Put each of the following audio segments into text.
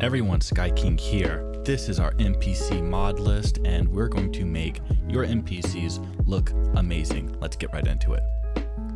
Everyone, Sky King here. This is our NPC mod list, and we're going to make your NPCs look amazing. Let's get right into it.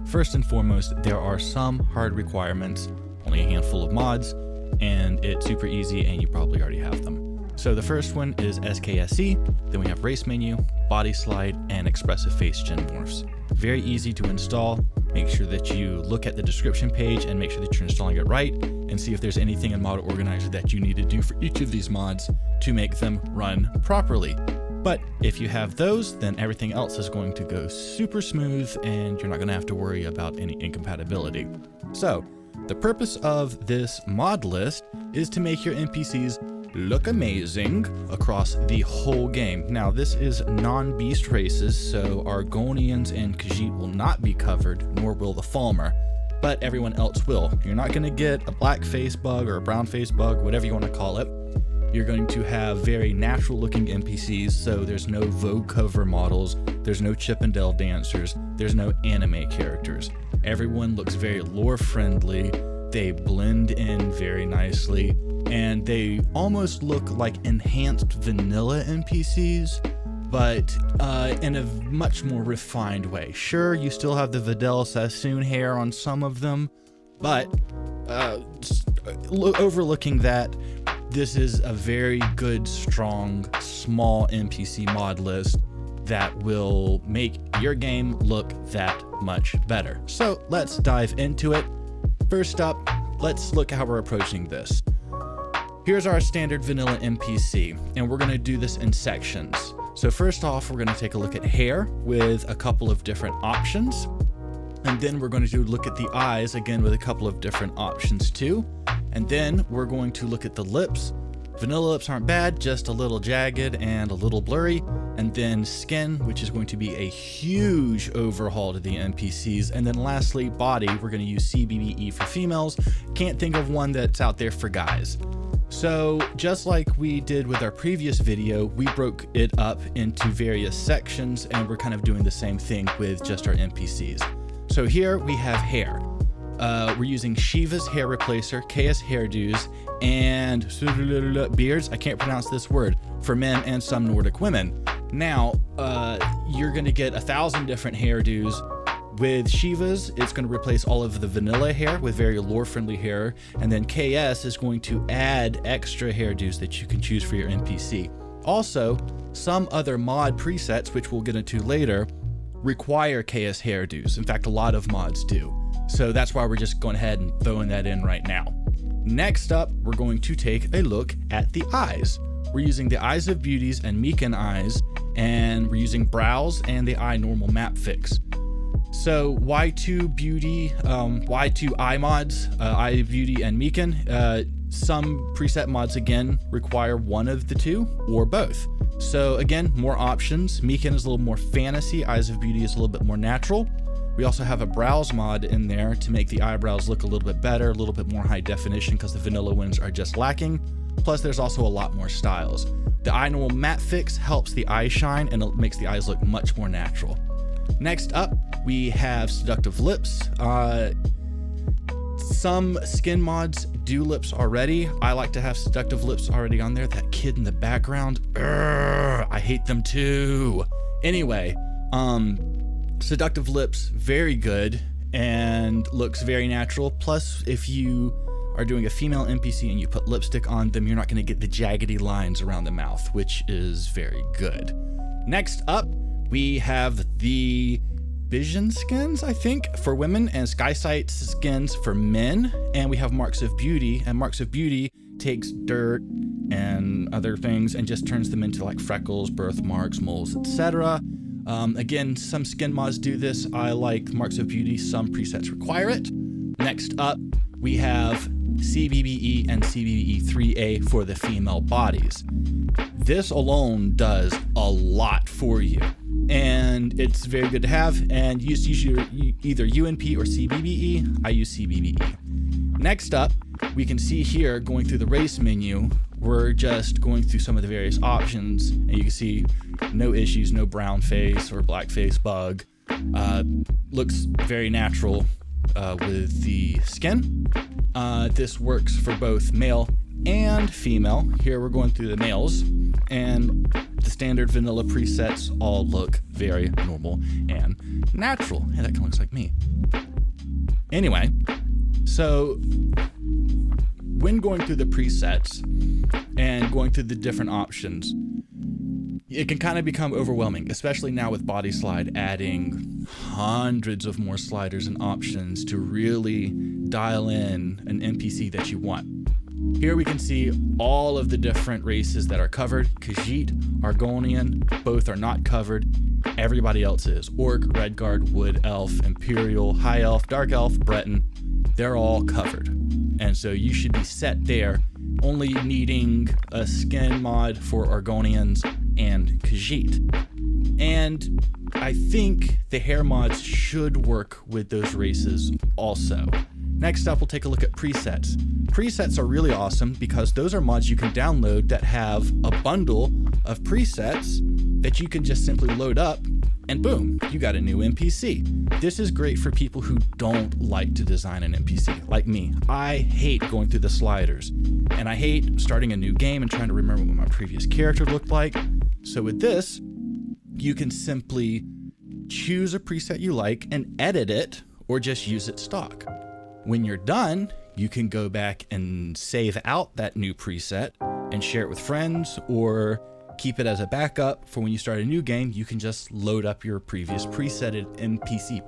First and foremost, there are some hard requirements, only a handful of mods, and it's super easy and you probably already have them. So the first one is SKSE, then we have race menu, body slide, and expressive face gen morphs. Very easy to install. Make sure that you look at the description page and make sure that you're installing it right, and see if there's anything in Mod Organizer that you need to do for each of these mods to make them run properly. But if you have those, then everything else is going to go super smooth and you're not going to have to worry about any incompatibility. So the purpose of this mod list is to make your NPCs look amazing across the whole game. Now, this is non-beast races, so Argonians and Khajiit will not be covered, nor will the Falmer, but everyone else will. You're not going to get a black face bug or a brown face bug, whatever you want to call it. You're going to have very natural looking NPCs, so there's no Vogue cover models, there's no Chip and Dale dancers, there's no anime characters. Everyone looks very lore friendly, they blend in very nicely, and they almost look like enhanced vanilla NPCs, but in a much more refined way. Sure, you still have the Videl Sassoon hair on some of them, but overlooking that, this is a very good, strong, small NPC mod list that will make your game look that much better. So let's dive into it. First up, let's look at how we're approaching this. Here's our standard vanilla NPC, and we're gonna do this in sections. So first off, we're gonna take a look at hair with a couple of different options. And then we're going to look at the eyes again with a couple of different options too. And then we're going to look at the lips. Vanilla lips aren't bad, just a little jagged and a little blurry. And then skin, which is going to be a huge overhaul to the NPCs. And then lastly, body, we're going to use CBBE for females. Can't think of one that's out there for guys. So just like we did with our previous video, we broke it up into various sections, and we're kind of doing the same thing with just our NPCs. So here we have hair. We're using Shiva's hair replacer, KS hairdos, and beards. I can't pronounce this word, for men and some Nordic women. Now, you're gonna get 1,000 different hairdos. With Shiva's, it's going to replace all of the vanilla hair with very lore-friendly hair, and then KS is going to add extra hairdos that you can choose for your NPC. Also, some other mod presets, which we'll get into later, require KS hairdos. In fact, a lot of mods do. So that's why we're just going ahead and throwing that in right now. Next up, we're going to take a look at the eyes. We're using the Eyes of Beauties and Meekin eyes, and we're using brows and the eye normal map fix. So Y2 Beauty, Y2 eye mods, Eye of Beauty and Meekin. Some preset mods again require one of the two or both. So again, more options. Meekin is a little more fantasy, Eyes of Beauty is a little bit more natural. We also have a brows mod in there to make the eyebrows look a little bit better, a little bit more high definition because the vanilla ones are just lacking. Plus there's also a lot more styles. The eye normal matte fix helps the eye shine and it makes the eyes look much more natural. Next up, we have seductive lips. Some skin mods do lips already. I like to have seductive lips already on there. That kid in the background, I hate them too. Anyway, seductive lips, very good and looks very natural. Plus, if you are doing a female NPC and you put lipstick on them, you're not going to get the jaggedy lines around the mouth, which is very good. Next up, we have the Vision skins, I think, for women, and Skysight skins for men. And we have Marks of Beauty, and Marks of Beauty takes dirt and other things and just turns them into like freckles, birthmarks, moles, etc. Again, some skin mods do this. I like Marks of Beauty, some presets require it. Next up, we have CBBE and CBBE 3A for the female bodies. This alone does a lot for you, and it's very good to have, and use either UNP or CBBE. I use CBBE. Next up, we can see here going through the race menu, we're just going through some of the various options, and you can see no issues, no brown face or black face bug. Looks very natural with the skin. This works for both male and female. Here we're going through the males, and the standard vanilla presets all look very normal and natural. Hey, that kind of looks like me. Anyway, so when going through the presets and going through the different options, it can kind of become overwhelming, especially now with Body Slide adding hundreds of more sliders and options to really dial in an NPC that you want. Here we can see all of the different races that are covered. Khajiit, Argonian, both are not covered. Everybody else is. Orc, Redguard, Wood Elf, Imperial, High Elf, Dark Elf, Breton. They're all covered. And so you should be set there, only needing a skin mod for Argonians and Khajiit. And I think the hair mods should work with those races also. Next up, we'll take a look at presets. Presets are really awesome because those are mods you can download that have a bundle of presets that you can just simply load up, and boom, you got a new NPC. This is great for people who don't like to design an NPC, like me. I hate going through the sliders, and I hate starting a new game and trying to remember what my previous character looked like. So with this, you can simply choose a preset you like and edit it, or just use it stock. When you're done, you can go back and save out that new preset and share it with friends, or keep it as a backup for when you start a new game. You can just load up your previous preset NPC.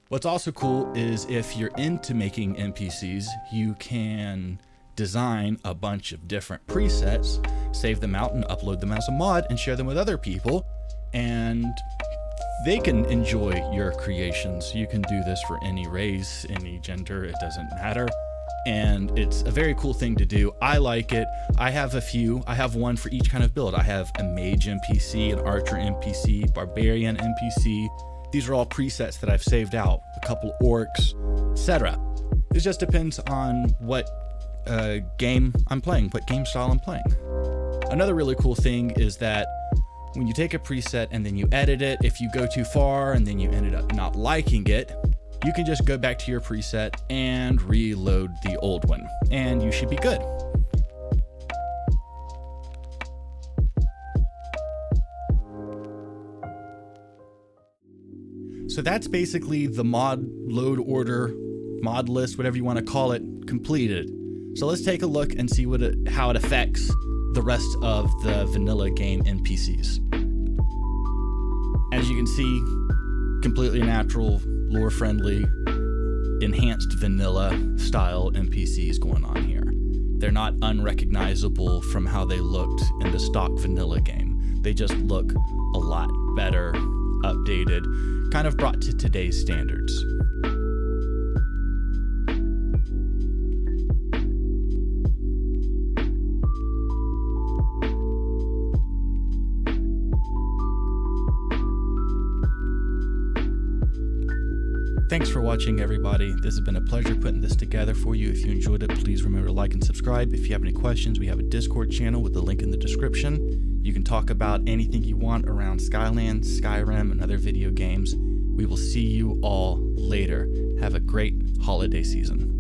What's also cool is if you're into making NPCs, you can design a bunch of different presets, save them out and upload them as a mod and share them with other people, and they can enjoy your creations. You can do this for any race, any gender, it doesn't matter. And it's a very cool thing to do. I like it. I have a few. I have one for each kind of build. I have a mage NPC, an archer NPC, barbarian NPC. These are all presets that I've saved out. A couple orcs, etc. It just depends on what game I'm playing, what game style I'm playing. Another really cool thing is that when you take a preset and then you edit it, if you go too far and then you ended up not liking it, you can just go back to your preset and reload the old one, and you should be good. So that's basically the mod load order, mod list, whatever you want to call it, completed. So let's take a look and see how it affects the rest of the vanilla game NPCs. As you can see, completely natural, lore friendly, enhanced vanilla style NPCs going on here. They're not unrecognizable from how they looked in the stock vanilla game. They just look a lot better, updated, kind of brought to today's standards. Thanks for watching, everybody. This has been a pleasure putting this together for you. If you enjoyed it, please remember to like and subscribe. If you have any questions, we have a Discord channel with the link in the description. You can talk about anything you want around Skyland, Skyrim, and other video games. We will see you all later. Have a great holiday season.